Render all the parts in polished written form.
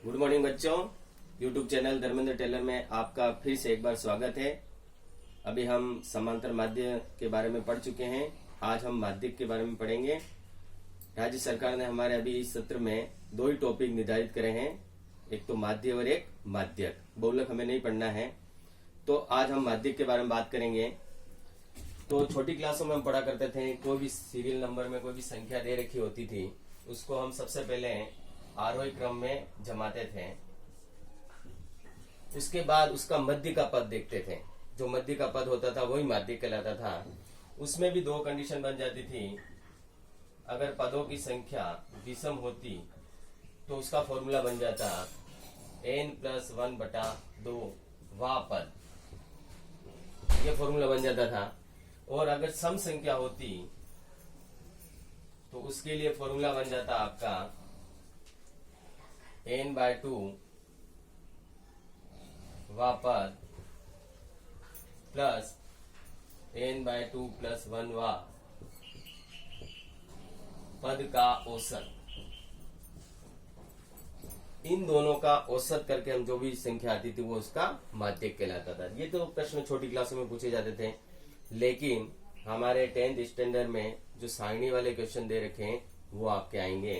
Good morning बच्चों। YouTube channel Dharmendra Taylor में आपका फिर से एक बार स्वागत है। अभी हम समांतर माध्य के बारे में पढ़ चुके हैं। आज हम माध्यक के बारे में पढ़ेंगे। राज्य सरकार ने हमारे अभी इस सत्र में दो ही टॉपिक निर्धारित करे हैं, एक तो माध्य और एक माध्यक। बहुलक हमें नहीं पढ़ना है, तो आज हम माध्यक के बारे में बात करेंगे। तो छोटी क्लासों में हम पढ़ा करते थे, कोई भी सीरियल नंबर में कोई भी संख्या दे रखी होती थी, उसको हम सबसे पहले आरोही क्रम में जमाते थे। उसके बाद उसका मध्य का पद देखते थे। जो मध्य का पद होता था वही माध्यक कहलाता था। उसमें भी दो कंडीशन बन जाती थी। अगर पदों की संख्या विषम होती तो उसका फॉर्मूला बन जाता n+1/2 वा पद, ये फॉर्मूला बन जाता था। और अगर सम संख्या होती तो उसके लिए फॉर्मूला बन जाता आपका n/2 वा पद प्लस n/2 + 1 वा पद का औसत। इन दोनों का औसत करके हम जो भी संख्या आती थी वो उसका माध्यक कहलाता था। ये तो प्रश्न छोटी क्लासों में पूछे जाते थे, लेकिन हमारे 10th स्टैंडर्ड में जो सारणी वाले क्वेश्चन दे रखे हैं वो आपके आएंगे।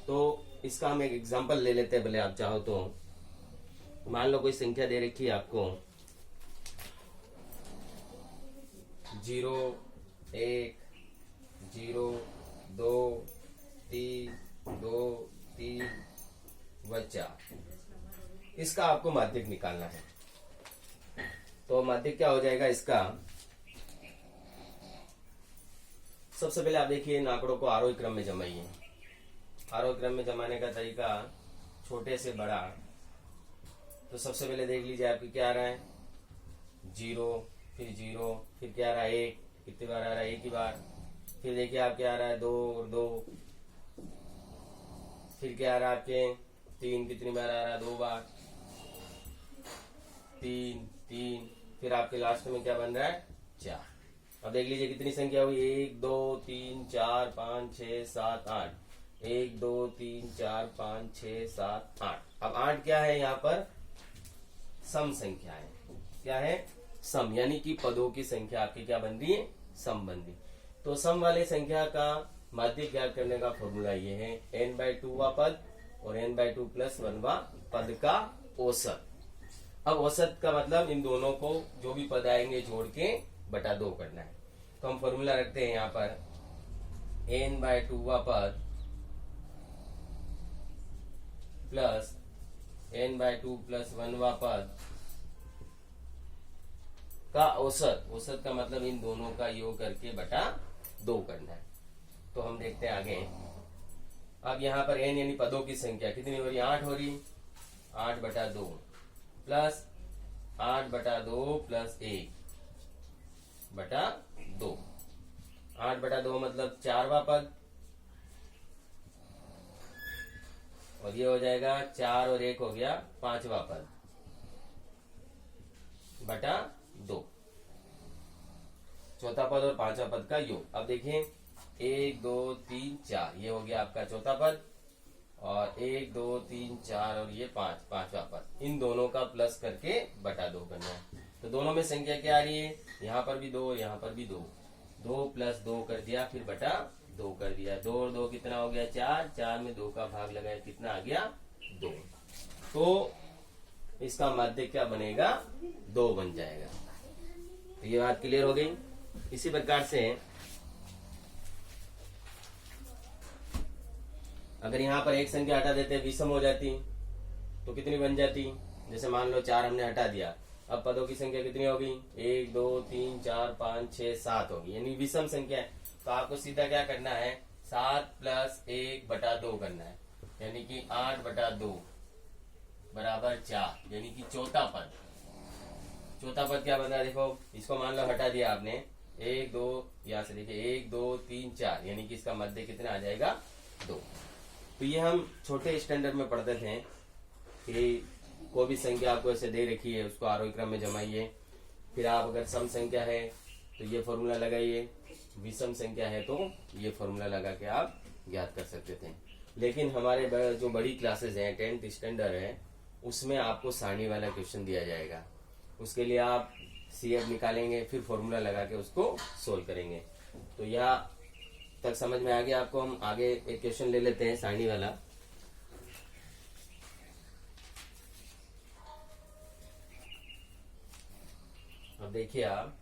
तो इसका हम एक एग्जांपल ले लेते हैं, भले आप चाहो तो। मान लो कोई संख्या दे रखी है आपको 0, 1, 0, 2, 3, 2, 3 व 4। इसका आपको माध्यक निकालना है। तो माध्यक क्या हो जाएगा इसका? सबसे पहले आप देखिए, इन आंकड़ों को आरोही क्रम में जमाइए। आरोही क्रम में जमाने का तरीका छोटे से बड़ा। तो सबसे पहले देख लीजिए आपकी क्या आ रहा है, 0, फिर 0, फिर क्या आ रहा है 1, कितनी बार आ रहा है, एक ही बार। फिर देखिए आप क्या आ रहा है 2 और 2, फिर क्या आ रहा है आपके 3, कितनी बार आ रहा है, 2 बार, 3, 3, फिर आपके लास्ट में क्या बन रहा है 4। अब देख लीजिए कितनी संख्या हुई, 1, 2, 3, 4, 5, 6, 7, 8। 1, 2, 3, 4, 5, 6, 7, 8। अब 8 क्या है यहाँ पर? सम संख्या है। क्या है? सम, यानी कि पदों की संख्या आपकी क्या बन रही है? सम बन रही। तो सम वाले संख्या का माध्यक ज्ञात करने का फॉर्मूला ये है n/2 वा पद और n/2 + 1 वा पद का औसत। अब औसत का मतलब इन दोनों को जो भी पद आएंगे जोड़ के बटा 2 करना है। तो हम फॉर्मूला रखते हैं यहाँ पर n/2 वा पद प्लस n/2 + 1 वा पद का औसत। औसत का मतलब इन दोनों का योग करके बटा 2 करना है। तो हम देखते हैं आगे। अब यहाँ पर n यानी पदों की संख्या कितनी हो रही है? 8 हो रही। 8/2 प्लस 8/2 प्लस 1/2। 8/2 मतलब 4वां पद, और ये हो जाएगा 4 और 1 हो गया 5वां पद बटा 2। चौथा पद और 5वां पद का योग। अब देखिए 1, 2, 3, 4, ये हो गया आपका चौथा पद, और 1, 2, 3, 4 और ये 5, 5वां पद। इन दोनों का प्लस करके बटा 2 करना है। तो दोनों में संख्या क्या आ रही है? यहाँ पर भी 2, यहाँ पर भी 2। 2 + 2 कर दिया, फिर बटा 2 कर दिया। 2 और 2 कितना हो गया? 4। 4 में 2 का भाग लगाया, कितना आ गया? 2। तो इसका माध्यक क्या बनेगा? 2 बन जाएगा। तो ये बात क्लियर हो गई। इसी प्रकार से अगर यहाँ पर एक संख्या हटा देते विषम हो जाती तो कितनी बन जाती? जैसे मान लो 4 हमने हटा दिया, अब पदों की संख्या कितनी होगी? 1, 2, 3, 4, 5, 6, 7 होगी, यानी विषम संख्या है। तो आपको सीधा क्या करना है? 7 + 1/2 करना है, यानी कि 8/2 बराबर 4, यानी कि चौथा पद। चौथा पद क्या बन रहा है? देखो, इसको मान लो हटा दिया आपने, 1, 2, यहाँ से देखिए 1, 2, 3, 4, यानी कि इसका मध्य कितना आ जाएगा? 2। तो ये हम छोटे स्टैंडर्ड में पढ़ते थे कि कोई भी संख्या आपको ऐसे दे रखी है, उसको आरोही क्रम में जमाइए। फिर आप अगर सम संख्या है तो ये फॉर्मूला लगाइए, विषम संख्या है तो ये फॉर्मूला लगा के आप ज्ञात कर सकते थे। लेकिन हमारे जो बड़ी क्लासेस हैं 10th स्टैंडर्ड है, उसमें आपको सारणी वाला क्वेश्चन दिया जाएगा। उसके लिए आप CF निकालेंगे, फिर फॉर्मूला लगा के उसको सोल्व करेंगे। तो यहाँ तक समझ में आ गया आपको। हम आगे एक क्वेश्चन ले लेते हैं सारणी वाला। अब देखिए आप,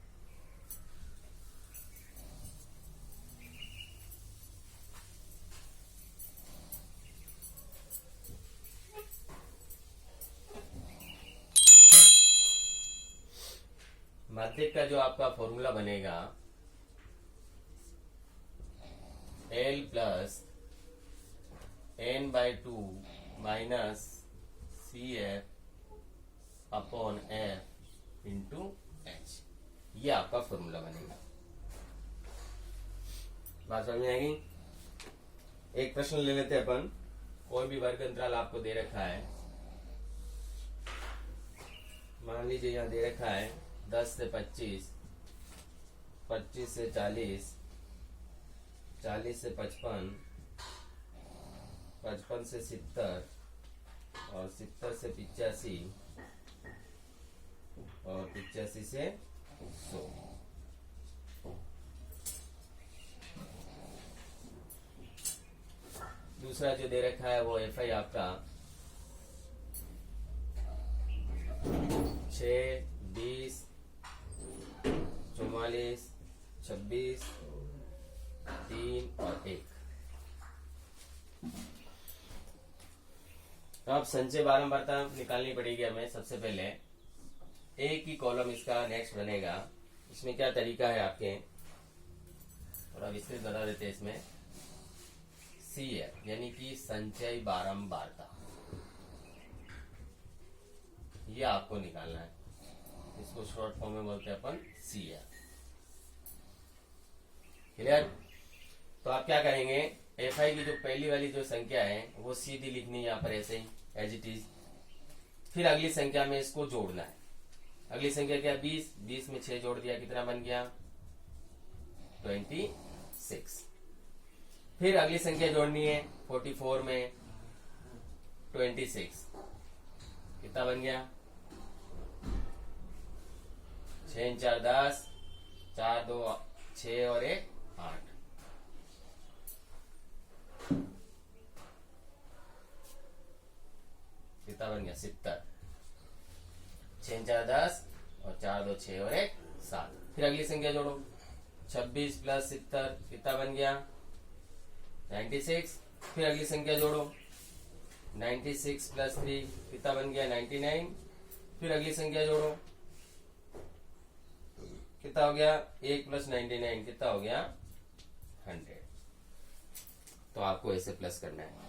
माध्यक का जो आपका फॉर्मूला बनेगा L plus n/2 minus CF upon F into H, ये आपका फॉर्मूला बनेगा। बात समझ में आएगी। एक प्रश्न ले लेते हैं अपन। कोई भी वर्ग अंतराल आपको दे रखा है, मान लीजिए यहाँ दे रखा है 10 से 25, 25 से 40, 40 से 55, 55 से 70 और 70 से 85 और 85 से 100। दूसरा जो दे रखा है वो FI आपका 6, 20, 44, 26, 3 और 1। अब संचय बारंबारता निकालनी पड़ेगी हमें। सबसे पहले एक ही कॉलम इसका नेक्स्ट बनेगा। इसमें क्या तरीका है आपके, थोड़ा विस्तृत बता देते हैं। इसमें CF यानी कि संचय बारंबारता, ये आपको निकालना है। इसको शॉर्ट फॉर्म में बोलते हैं अपन CF। क्लियर। तो आप क्या करेंगे, FI की जो पहली वाली जो संख्या है वो सीधी लिखनी है यहाँ पर ऐसे ही एज इट इज। फिर अगली संख्या में इसको जोड़ना है। अगली संख्या क्या, 20, 20 में 6 जोड़ दिया, कितना बन गया 26। फिर अगली संख्या जोड़नी है 44 में 26, कितना बन गया 6 4 10, 4 2 6 और 1 8। कितना बन गया 70। 6 4 10 और 4 2 6 और 1 7। फिर अगली संख्या जोड़ो 26 प्लस 70, कितना बन गया 96। फिर अगली संख्या जोड़ो 96 प्लस 3, कितना बन गया 99। फिर अगली संख्या जोड़ो, कितना हो गया 1 प्लस 99, कितना हो गया 100। तो आपको ऐसे प्लस करना है।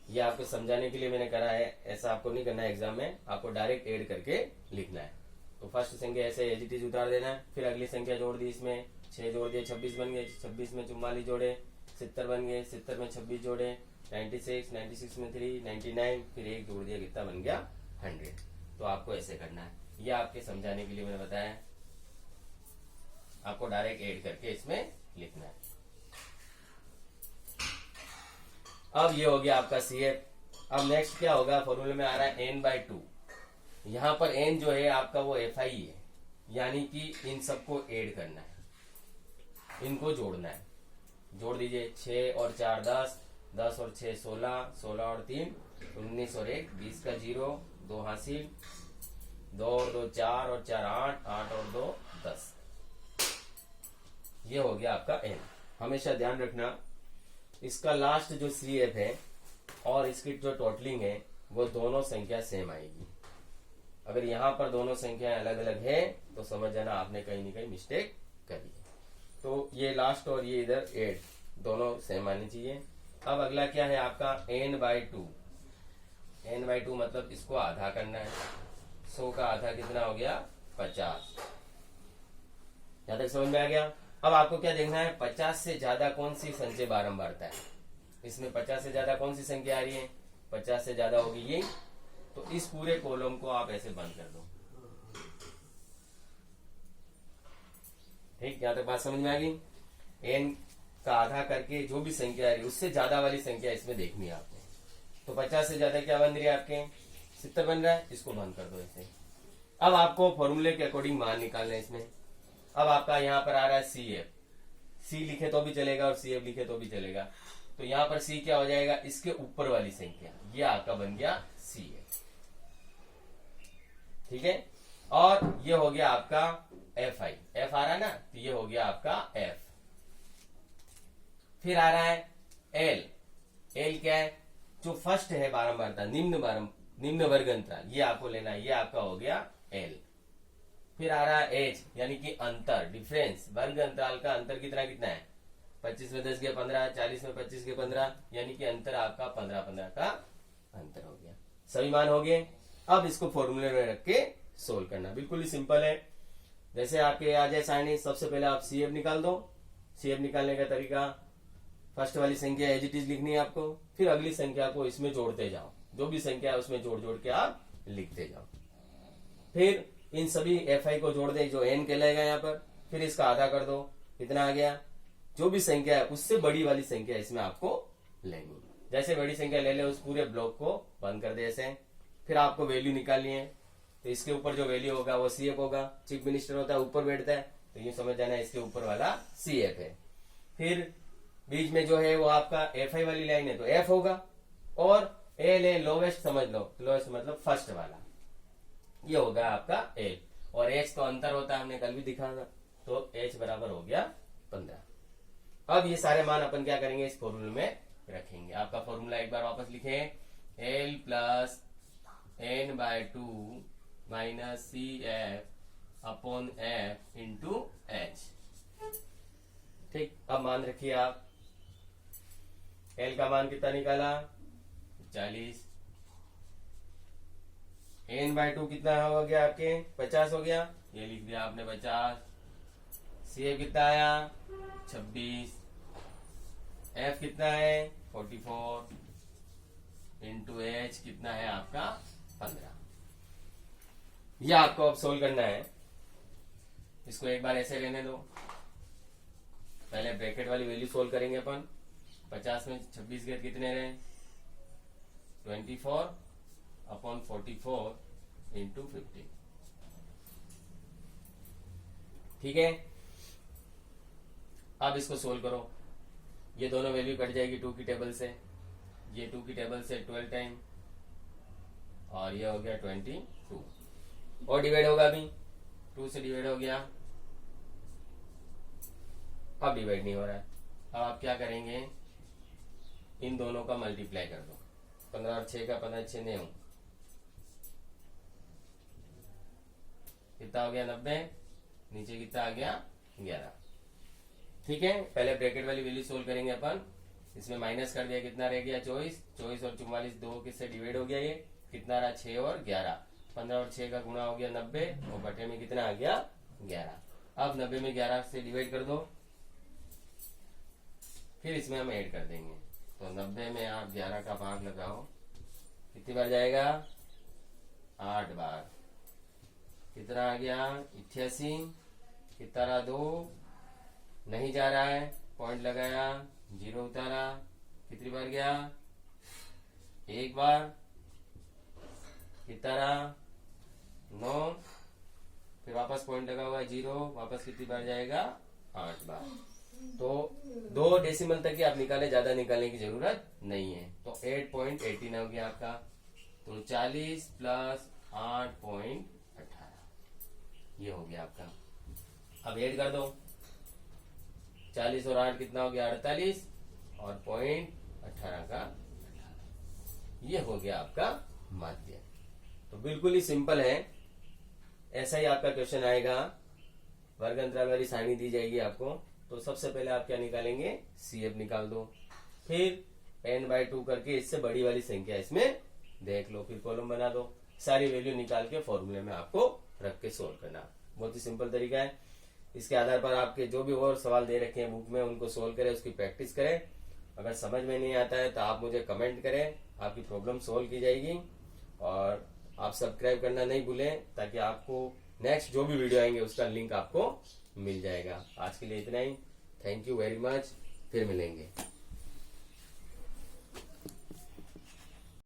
ये आपको समझाने के लिए मैंने करा है, ऐसा आपको नहीं करना है एग्जाम में। आपको डायरेक्ट ऐड करके लिखना है। तो फर्स्ट संख्या ऐसे एज इट इज उतार देना है। फिर अगली संख्या जोड़ दी, इसमें 6 जोड़ दिए 26 बन गए, 26 में 44 जोड़े 70 बन गए, 70 में 26 जोड़े 96, 96 में 3 99, फिर 1 जोड़ दिया, कितना बन गया 100। तो आपको ऐसे करना है। ये आपके समझाने के लिए मैंने बताया। आपको डायरेक्ट ऐड करके इसमें लिखना है। अब ये हो गया आपका CF। अब नेक्स्ट क्या होगा, फॉर्मूले में आ रहा है n/2। यहां पर n जो है आपका वो FI है, यानी कि इन सबको ऐड करना है, इनको जोड़ना है। जोड़ दीजिए 6 और 4 10, 10 और 6 16, 16 और 3 19 और 1 20 का 0, 2 हासिल, 2 और 2 4 और 4 8, 8 और 2 10। ये हो गया आपका n। हमेशा ध्यान रखना, इसका लास्ट जो CF है और इसकी जो टोटलिंग है वो दोनों संख्या सेम आएगी। अगर यहाँ पर दोनों संख्याएं अलग अलग है तो समझ जाना आपने कहीं न कहीं मिस्टेक करी है। तो ये लास्ट और ये इधर 8 दोनों सेम आनी चाहिए। अब अगला क्या है आपका n/2। n/2 मतलब इसको आधा करना है। 100 का आधा कितना हो गया 50। यहां तक समझ में आ गया। अब आपको क्या देखना है, 50 से ज्यादा कौन सी संचय बारंबारता है। इसमें 50 से ज्यादा कौन सी संख्या आ रही है, 50 से ज्यादा होगी ये। तो इस पूरे कॉलम को आप ऐसे बंद कर दो। ठीक, यहां तक बात समझ में आ गई। n का आधा करके जो भी संख्या आ रही है उससे ज्यादा वाली संख्या इसमें देखनी है आपको। तो 50 से ज्यादा क्या बन रही है आपके 70 बन रहा है, इसको बंद कर दो ऐसे। अब आपको फॉर्मूले के अकॉर्डिंग मान निकालना है इसमें। अब आपका यहाँ पर आ रहा है CF, C लिखे तो भी चलेगा और CF लिखे तो भी चलेगा। तो यहाँ पर C क्या हो जाएगा, इसके ऊपर वाली संख्या, ये आपका बन गया CF, ठीक है। और ये हो गया आपका FI, F आ रहा है ना, तो ये हो गया आपका F। फिर आ रहा है L, L क्या है, जो फर्स्ट है बारंबारता, निम्न वर्ग अंतराल, ये आपको लेना है, ये आपका हो गया L। फिर आ रहा है H, यानी कि अंतर, डिफरेंस, वर्ग अंतराल का अंतर कितना है, 25 में 10 के 15, 40 में 25 के 15, यानी कि अंतर आपका 15 का अंतर हो गया। सभी मान हो गए। अब इसको फॉर्मूले में रख के सोल्व करना, बिल्कुल ही सिंपल है। जैसे आपके आ जाए साइनी, सबसे पहले आप CF निकाल दो। CF निकालने का तरीका, फर्स्ट वाली संख्या एज इट इज लिखनी है आपको, फिर अगली संख्या को इसमें जोड़ते जाओ, जो भी संख्या है उसमें जोड़ जोड़ के आप लिखते जाओ। फिर इन सभी FI को जोड़ दे, जो N कहलाएगा यहाँ पर, फिर इसका आधा कर दो, कितना आ गया, जो भी संख्या है उससे बड़ी वाली संख्या इसमें आपको लेनी। जैसे बड़ी संख्या ले ले, उस पूरे ब्लॉक को बंद कर दे ऐसे। फिर आपको वैल्यू निकालनी है, तो इसके ऊपर जो वैल्यू होगा वो CF होगा। चीफ मिनिस्टर होता है ऊपर बैठता है, तो ये समझ जाना इसके ऊपर वाला CF है। फिर बीच में जो है वो आपका FI वाली लाइन है, तो F होगा। और L है लोवेस्ट, समझ लो, लोवेस्ट मतलब फर्स्ट वाला, ये होगा आपका L। और H तो अंतर होता है, हमने कल भी दिखाया, तो H बराबर हो गया 15। अब ये सारे मान अपन क्या करेंगे, इस फॉर्मूले में रखेंगे। आपका फॉर्मूला एक बार वापस लिखे, L plus N/2 minus CF upon F into H, ठीक। अब मान रखिए आप, L का मान कितना निकाला, 40, N/2 कितना हो गया आपके 50 हो गया, ये लिख दिया आपने 50। CF कितना आया 26, F कितना है 44 इंटू H कितना है आपका 15। यह आपको अब सोल्व करना है। इसको एक बार ऐसे लेने दो, पहले ब्रैकेट वाली वैल्यू सोल्व करेंगे अपन। 50 में 26 गए कितने रहे, 24 अपॉन 44 इंटू 50, ठीक है। अब इसको सोल्व करो, ये दोनों वैल्यू कट जाएगी 2 की टेबल से, ये 2 की टेबल से 12 टाइम, और ये हो गया 22, और डिवाइड होगा अभी, 2 से डिवाइड हो गया, अब डिवाइड नहीं हो रहा है। अब आप क्या करेंगे, इन दोनों का मल्टीप्लाई कर दो, 15 और 6 का 15 6 9, कितना हो गया 90, नीचे कितना आ गया 11, ठीक है। पहले ब्रैकेट वाली वैल्यू सोल्व करेंगे अपन, इसमें माइनस कर दिया, कितना रह गया 24, 24 और 44 दो किससे डिवाइड हो गया, ये कितना रहा 6 और 11, 15 और 6 का गुणा हो गया 90, और बटे में कितना आ गया 11। अब 90 में 11 से डिवाइड कर दो, फिर इसमें हम ऐड कर देंगे, तो 90 में आप 11 का भाग लगाओ, कितनी बार जाएगा 8 बार, कितना आ गया 88, कितना रहा 2, नहीं जा रहा है, पॉइंट लगाया, 0 उतारा, कितनी बार गया 1 बार, कितना रहा 9, फिर वापस पॉइंट लगा हुआ है 0, वापस कितनी बार जाएगा 8 बार। तो 2 डेसिमल तक ही आप निकाले, ज्यादा निकालने की जरूरत नहीं है। तो 8.18 हो गया आपका, तो 40 प्लस 8.18, ये हो गया आपका। अब ऐड कर दो, 40 और 8 कितना हो गया 48, और 0.18 का 18, ये हो गया आपका माध्य। तो बिल्कुल ही सिंपल है, ऐसा ही आपका क्वेश्चन आएगा, वर्ग अंतराल वाली सारणी दी जाएगी आपको। तो सबसे पहले आप क्या निकालेंगे, CF निकाल दो, फिर N/2 करके इससे बड़ी वाली संख्या इसमें देख लो, फिर कॉलम बना दो, सारी वैल्यू निकाल के फॉर्मूले में आपको रख के सोल्व करना। बहुत ही सिंपल तरीका है। इसके आधार पर आपके जो भी और सवाल दे रखे हैं बुक में, उनको सोल्व करें, उसकी प्रैक्टिस करें। अगर समझ में नहीं आता है तो आप मुझे कमेंट करें, आपकी प्रॉब्लम सोल्व की जाएगी। और आप सब्सक्राइब करना नहीं भूलें, ताकि आपको नेक्स्ट जो भी वीडियो आएंगे उसका लिंक आपको मिल जाएगा। आज के लिए इतना ही, थैंक यू वेरी मच। फिर मिलेंगे।